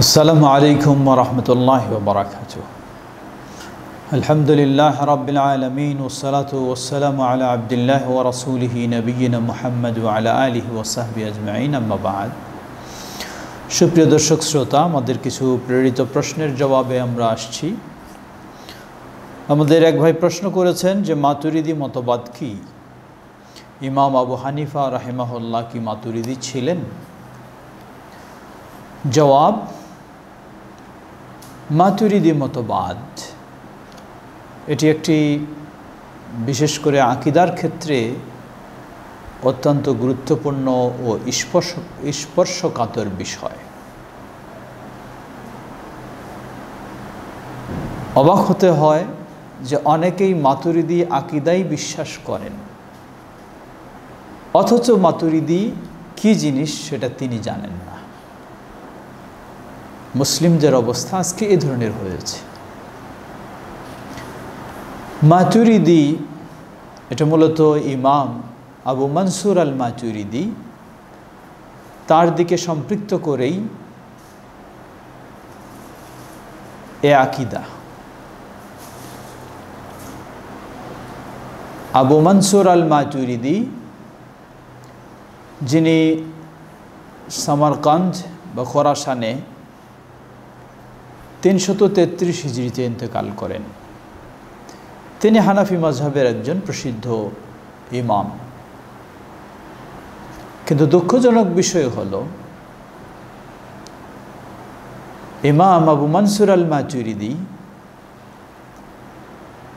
আসসালামু আলাইকুম ওয়া রাহমাতুল্লাহি ওয়া বারাকাতুহু। আলহামদুলিল্লাহ রাব্বিল আলামিন ওয়াসসালাতু ওয়াসসালামু আলা আবদিল্লাহি ওয়া রাসূলিহি নবিয়িনা মুহাম্মদ ওয়া আলা আলিহি ওয়া সাহবিহি আজমাইন, আম্মা বা'দ। সুপ্রিয় দর্শক শ্রোতা, আমাদের কিছু প্রেরিত প্রশ্নের জবাবে আমরা আসছি। আমাদের এক ভাই প্রশ্ন করেছেন যে মাতুরিদি মতবাদ কি? ইমাম আবু হানিফা রাহিমাহুল্লাহ কি মাতুরিদি ছিলেন? জবাব, মাতুরিদি মতবাদ এটি একটি বিশেষ করে আকীদার ক্ষেত্রে অত্যন্ত গুরুত্বপূর্ণ ও স্পর্শকাতর বিষয়। অবাক হতে হয় যে অনেকেই মাতুরিদি আকীদায় বিশ্বাস করেন, অথচ মাতুরিদি কি জিনিস সেটা তিনি জানেন না। মুসলিমদের অবস্থা আজকে এ ধরনের হয়েছে। মাতুরিদি এটা মূলত ইমাম আবু মনসুর আল মাতুরিদি, তার দিকে সম্পৃক্ত করেই এ আকীদা। আবু মনসুর আল মাতুরিদি, যিনি সামারকান্দ বা খোরাসানে 333 হিজরিতে ইন্তেকাল করেন। তিনি হানাফি মাযহাবের একজন প্রসিদ্ধ ইমাম। কিন্তু দুঃখজনক বিষয় হলো, ইমাম আবু মনসুর আল মাতুরিদি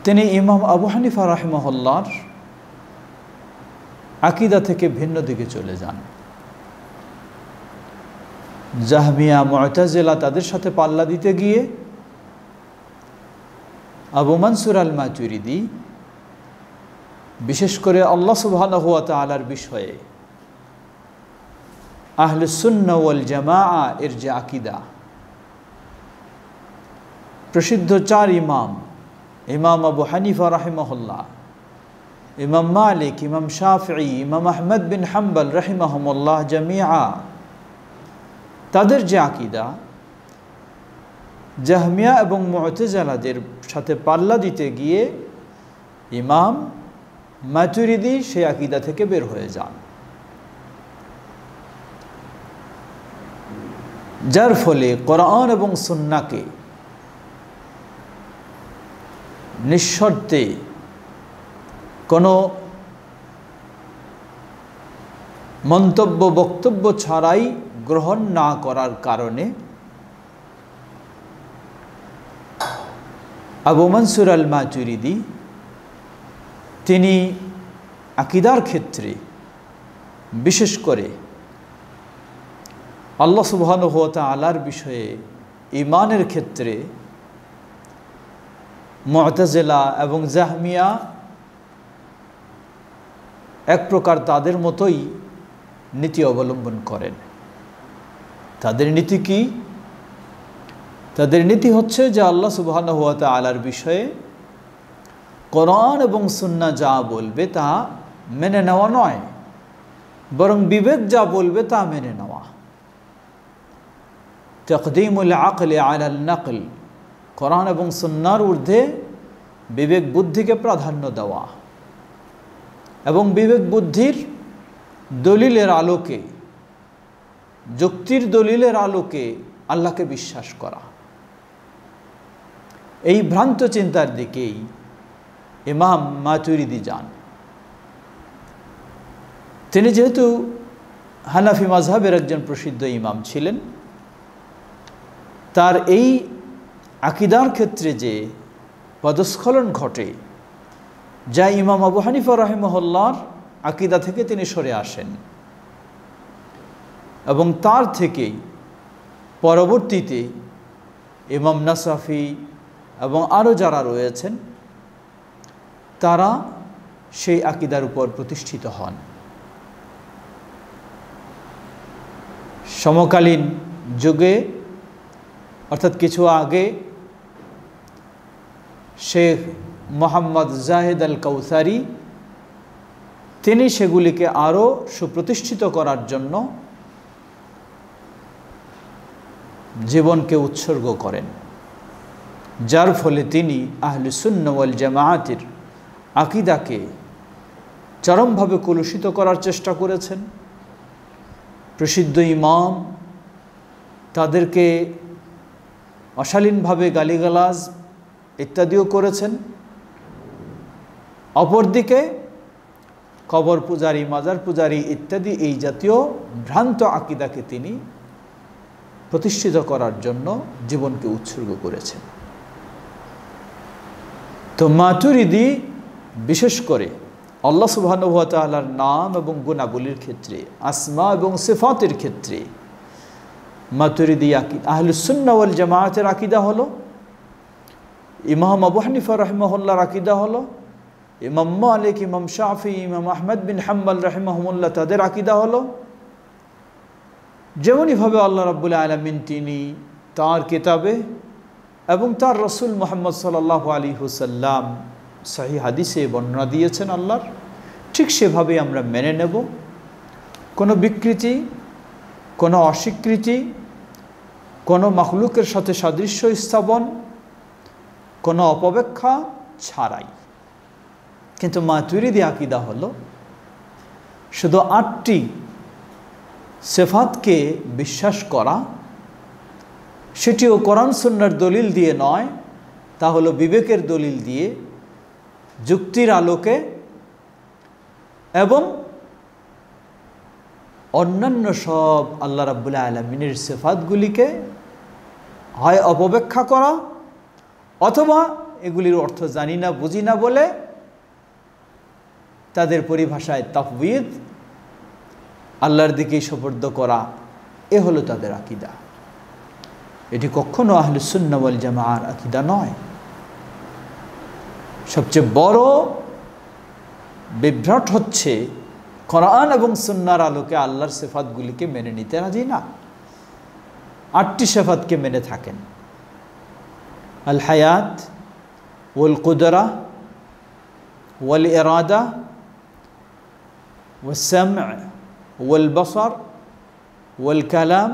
তিনি ইমাম আবু হানিফা রাহিমাহুল্লাহর আকীদা থেকে ভিন্ন দিকে চলে যান। জাহমিয়া, মু'তাজিলা তাদের সাথে পাল্লা দিতে গিয়ে আবু মনসুর আল মাতুরিদি বিশেষ করে আল্লাহ সুবহানাহু ওয়া তাআলার বিষয়ে আহলুস সুন্নাহ ওয়াল জামাআহ এর যে আকীদা, প্রসিদ্ধ 4 ইমাম, ইমাম আবু হানিফা রাহিমাহুল্লাহ, ইমাম মালিক, ইমাম শাফিঈ, ইমাম আহমদ বিন হাম্বল রাহিমাহুমুল্লাহ জামিআ, তাদের যে আকীদা জাহমিয়া এবং মু'তাজিলাদের সাথে পাল্লা দিতে গিয়ে ইমাম মাতুরিদি সেই আকীদা থেকে বের হয়ে যান। যার ফলে কোরআন এবং সুন্নাহকে নিঃশর্তে কোনো মন্তব্য বক্তব্য ছাড়াই গ্রহণ না করার কারণে আবু মনসুর আল মাতুরিদি তিনি আকীদার ক্ষেত্রে বিশেষ করে আল্লাহ সুবহানাহু ওয়া তাআলার বিষয়ে ঈমানের ক্ষেত্রে মু'তাজিলা এবং জাহমিয়া এক প্রকার তাদের মতোই নীতি অবলম্বন করেন। তাদের নীতি কি? তাদের নীতি হচ্ছে যে আল্লাহ সুবহানাহু ওয়া তাআলার বিষয়ে কোরআন এবং সুন্নাহ যা বলবে তা মেনে নেওয়া নয়, বরং বিবেক যা বলবে তা মেনে নেওয়া। তাকদীমুল আকলি আলাল নাকল, কোরআন এবং সুন্নাহর ঊর্ধ্বে বিবেক বুদ্ধিকে প্রাধান্য দেওয়া এবং বিবেক বুদ্ধির দলিলের আলোকে, যুক্তির দলিলের আলোকে আল্লাহকে বিশ্বাস করা। এই ভ্রান্ত চিন্তার দিকেই ইমাম মাতুরিদি যান। তিনি যেহেতু হানাফি মাযহাবের একজন প্রসিদ্ধ ইমাম ছিলেন, তার এই আকীদার ক্ষেত্রে যে পদস্খলন ঘটে, যা ইমাম আবু হানিফা রাহিমাহুল্লাহর আকীদা থেকে তিনি সরে আসেন এবং তার থেকেই পরবর্তীতে ইমাম নাসাফি এবং আরও যারা রয়েছেন তারা সেই আকীদার উপর প্রতিষ্ঠিত হন। সমকালীন যুগে অর্থাৎ কিছু আগে শেখ মোহাম্মদ জাহেদ আল কাউসারি তিনি সেগুলিকে আরও সুপ্রতিষ্ঠিত করার জন্য জীবনকে উৎসর্গ করেন, যার ফলে তিনি আহলুস সুন্নাহ ওয়াল জামাআতের আকীদাকে চরমভাবে কলুষিত করার চেষ্টা করেছেন। প্রসিদ্ধ ইমাম তাদেরকে অশালীনভাবে গালিগালাজ ইত্যাদিও করেছেন। অপরদিকে কবর পূজারী, মাজার পূজারী ইত্যাদি এই জাতীয় ভ্রান্ত আকীদাকে তিনি প্রতিষ্ঠিত করার জন্য জীবনকে উৎসর্গ করেছেন। তো মাতুরিদি বিশেষ করে আল্লাহ সুবহানাহু ওয়া তাআলার নাম এবং গুণাবলীর ক্ষেত্রে, আসমা এবং সিফাতের ক্ষেত্রে মাতুরিদি আকীদা, আহলুস সুন্নাহ ওয়াল জামাআতের আকীদা হলো, ইমাম আবু হানিফা রাহিমাহুল্লাহর আকীদা হলো, ইমাম মালিক, ইমাম শাফি, ইমাম আহমদ বিন হাম্বল রাহিমাহুল্লাহ তাদের আকীদা হলো, যেমনইভাবে আল্লাহ রাব্বুল আলামিন তিনি তাঁর কিতাবে এবং তার রাসূল মুহাম্মদ সাল্লাল্লাহু আলাইহি ওয়াসাল্লাম সহিহ হাদিসে বর্ণনা দিয়েছেন আল্লাহর, ঠিক সেভাবে আমরা মেনে নেব। কোনো বিকৃতি, কোনো অস্বীকৃতি, কোনো মাখলুকের সাথে সাদৃশ্য স্থাপন, কোনো অপব্যাখ্যা ছাড়াই। কিন্তু মাতুরিদি আকীদা হলো শুধু 8টি সিফাতকে বিশ্বাস করা, সেটিও কোরআন সুন্নাহর দলিল দিয়ে নয়, তা হলো বিবেকের দলিল দিয়ে, যুক্তির আলোকে, এবং অন্যান্য সব আল্লাহ রাব্বুল আলামিনের সিফাতগুলিকে হয় অপব্যাখ্যা করা অথবা এগুলির অর্থ জানি না, বুঝি না বলে তাদের পরিভাষায় তাফউইদ, আল্লাহর দিকেই সুপর্দ করা, এ হলো তাদের আকীদা। এটি কখনো আহলুস সুন্নাহ ওয়াল জামাআর আকীদা নয়। সবচেয়ে বড় বিভ্রাট হচ্ছে কোরআন এবং সুন্নাহর আলোকে আল্লাহর সিফাতগুলিকে মেনে নিতে রাজি না। 8টি সিফাতকে মেনে থাকেন, আল হায়াত ওয়াল কুদরা ওয়াল ইরাদা ওয়াস সাম' ওয়াল বসর ওয়াল কালাম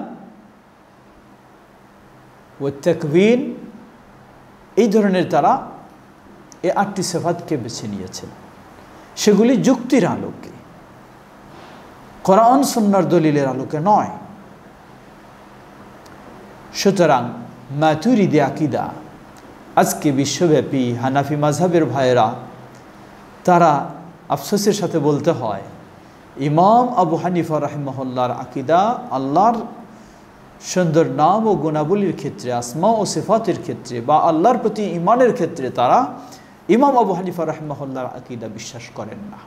ওয়াত তাকবীন, এই ধরনের তারা এই 8টি সিফাতকে বেছে নিয়েছেন। সেগুলি যুক্তির আলোকে, কোরআন সুন্নাহর দলিলের আলোকে নয়। সুতরাং মাতুরিদি আকীদা আজকে বিশ্বব্যাপী হানাফি মাযহাবের ভাইয়েরা, তারা আফসোসের সাথে বলতে হয়, ইমাম আবু হানিফা রাহিমাহুল্লাহর আকীদা আল্লাহর সুন্দর নাম ও গুণাবলীর ক্ষেত্রে, আসমা ও সিফাতের ক্ষেত্রে বা আল্লাহর প্রতি ঈমানের ক্ষেত্রে তারা ইমাম আবু হানিফা রাহিমাহুল্লাহর আকীদা বিশ্বাস করেন না,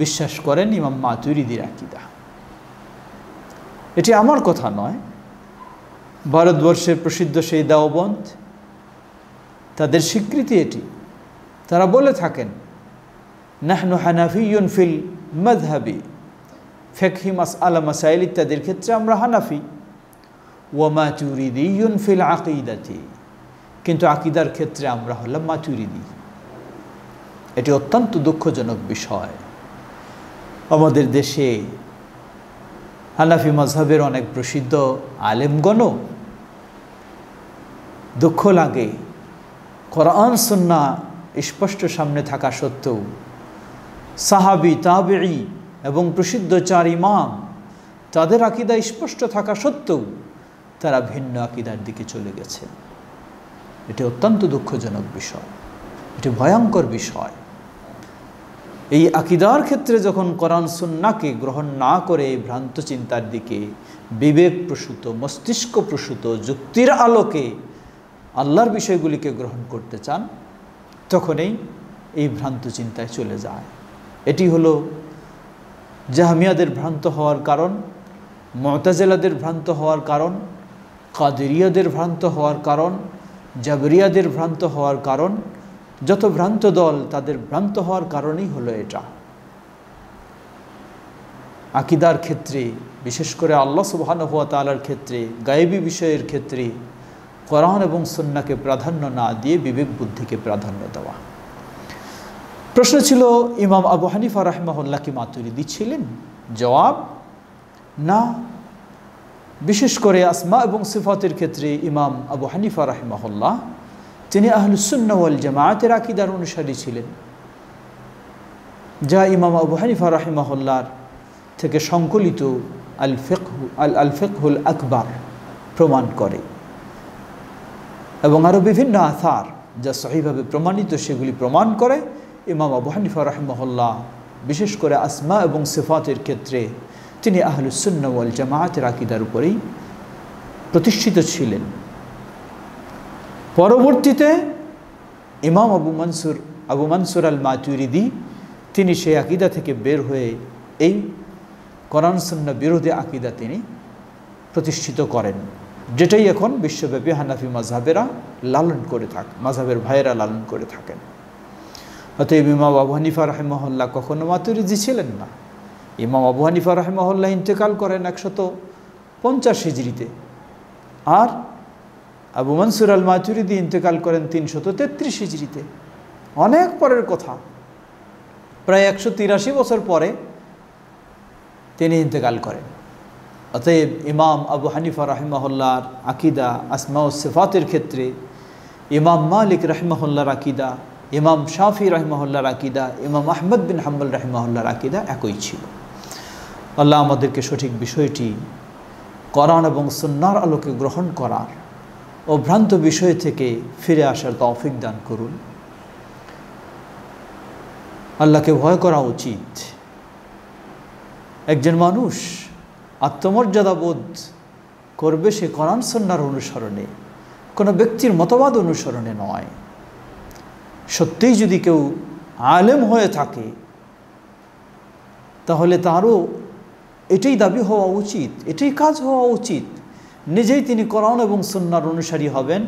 বিশ্বাস করেন ইমাম মাতুরিদির আকীদা। এটি আমার কথা নয়, ভারতবর্ষের প্রসিদ্ধ সেই দেওবন্দ, তাদের স্বীকৃতি এটি। তারা বলে থাকেন, নাহনু হানাফিয়ুন ফিল মাযহাবি, ফিকহি মাসআলা মাসাইল ইত্যাদির ক্ষেত্রে আমরা হানাফি, ওয়া মাতুরিদিয়ুন ফিল আকীদাতি, কিন্তু আকীদার ক্ষেত্রে আমরা হলাম মাতুরিদি। এটি অত্যন্ত দুঃখজনক বিষয়। আমাদের দেশে হানাফি মাযহাবের অনেক প্রসিদ্ধ আলেমগণও, দুঃখ লাগে, কোরআন সুন্নাহ স্পষ্ট সামনে থাকা সত্ত্বেও সাহাবী, তাবেঈ এবং প্রসিদ্ধ 4 ইমাম তাদের আকীদা স্পষ্ট থাকা সত্ত্বেও তারা ভিন্ন আকীদার দিকে চলে গেছে। এটি অত্যন্ত দুঃখজনক বিষয়, এটি ভয়ঙ্কর বিষয়। এই আকীদার ক্ষেত্রে যখন কোরআন সুন্নাহকে গ্রহণ না করে ভ্রান্ত চিন্তার দিকে, বিবেক প্রসূত, মস্তিষ্ক প্রসূত যুক্তির আলোকে আল্লাহর বিষয়গুলিকে গ্রহণ করতে চান, তখনই এই ভ্রান্ত চিন্তায় চলে যায়। এটি হলো জাহমিয়াদের ভ্রান্ত হওয়ার কারণ, মুতাজিলাদের ভ্রান্ত হওয়ার কারণ, কাদেরিয়াদের ভ্রান্ত হওয়ার কারণ, জাবরিয়াদের ভ্রান্ত হওয়ার কারণ। যত ভ্রান্ত দল, তাদের ভ্রান্ত হওয়ার কারণই হলো এটা। আকীদার ক্ষেত্রে, বিশেষ করে আল্লাহ সুবহানাহু ওয়া তাআলার ক্ষেত্রে, গায়েবী বিষয়ের ক্ষেত্রে কোরআন এবং সুন্নাহকে প্রাধান্য না দিয়ে বিবেক বুদ্ধিকে প্রাধান্য দেওয়া। প্রশ্ন ছিল, ইমাম আবু হানিফা রাহিমাহুল্লাহ কি মাতুরিদি ছিলেন? জবাব, না, বিশেষ করে আসমা এবং সিফাতের ক্ষেত্রে ইমাম আবু হানিফা রাহিমাহুল্লাহ তিনি আহলুস সুন্নাহ ওয়াল জামাআতের আকীদার অনুসারী ছিলেন, যা ইমাম আবু হানিফা রাহিমাহুল্লাহর থেকে সংকলিত আল ফিকহুল আকবার প্রমাণ করে, এবং আরও বিভিন্ন আথার যা সহিভাবে প্রমাণিত সেগুলি প্রমাণ করে ইমাম আবু হানিফা রাহিমাহুল্লাহ বিশেষ করে আসমা এবং সিফাতের ক্ষেত্রে তিনি আহলুস সুন্নাহ ওয়াল জামাআতের আকীদার উপরেই প্রতিষ্ঠিত ছিলেন। পরবর্তীতে ইমাম আবু মানসুর আল মাতুরিদি তিনি সেই আকীদা থেকে বের হয়ে এই কোরআন সুন্নাহ বিরোধী আকীদা তিনি প্রতিষ্ঠিত করেন, যেটাই এখন বিশ্বব্যাপী হানাফি মাযহাবেরা লালন করে থাকে, মাযহাবের ভাইয়েরা লালন করে থাকেন। অতএব ইমাম আবু হানিফা রাহিমাহুল্লাহ কখনো মাতুরিদি ছিলেন না। ইমাম আবু হানিফা রাহিমাহুল্লাহ ইন্তেকাল করেন 150 হিজরিতে, আর আবু মানসুর আল মাতুরিদি ইন্তেকাল করেন 333 হিজরিতে, অনেক পরের কথা, প্রায় 183 বছর পরে তিনি ইন্তেকাল করেন। অতএব ইমাম আবু হানিফা রাহিমাহুল্লাহর আকীদা আসমা ও সিফাতের ক্ষেত্রে ইমাম মালিক রাহিমাহুল্লাহর আকীদা, ইমাম শাফি রাহিমাহুল্লাহর আকীদা, ইমাম আহমদ বিন হাম্বল রাহিমাহুল্লাহর আকীদা একই ছিল। আল্লাহ আমাদেরকে সঠিক বিষয়টি কোরআন এবং সুন্নাহর আলোকে গ্রহণ করার ও ভ্রান্ত বিষয় থেকে ফিরে আসার তৌফিক দান করুন। আল্লাহকে ভয় করা উচিত। একজন মানুষ আত্মমর্যাদা বোধ করবে সে কোরআন সুন্নাহর অনুসরণে, কোনো ব্যক্তির মতবাদ অনুসরণে নয়। সত্যিই যদি কেউ আলেম হয়ে থাকে তাহলে তারও এটাই দাবি হওয়া উচিত, এটাই কাজ হওয়া উচিত, নিজেই তিনি কোরআন এবং সুন্নাহর অনুসারী হবেন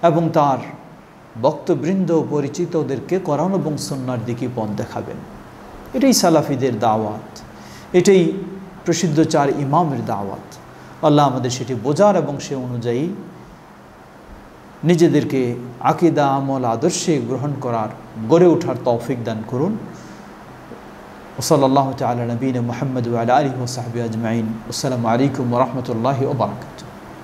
এবং তার বক্তবৃন্দ পরিচিতদেরকে কোরআন এবং সুন্নাহর দিকে পথ দেখাবেন। এটাই সালাফিদের দাওয়াত, এটাই প্রসিদ্ধ 4 ইমামের দাওয়াত। আল্লাহ আমাদের সেটি বোঝার এবং সে অনুযায়ী নিজেদেরকে আকীদা আমল আদর্শে গ্রহণ করার, গড়ে ওঠার তৌফিক দান করুন। ওসল্লাল্লাহু তাআলা নবিয়িনা মুহাম্মদ ওয়া আলা আলিহি ওয়া সাহবিহি আজমাইন। আসসালামু আলাইকুম ওয়া রাহমাতুল্লাহি ওয়া বারাকাতুহু।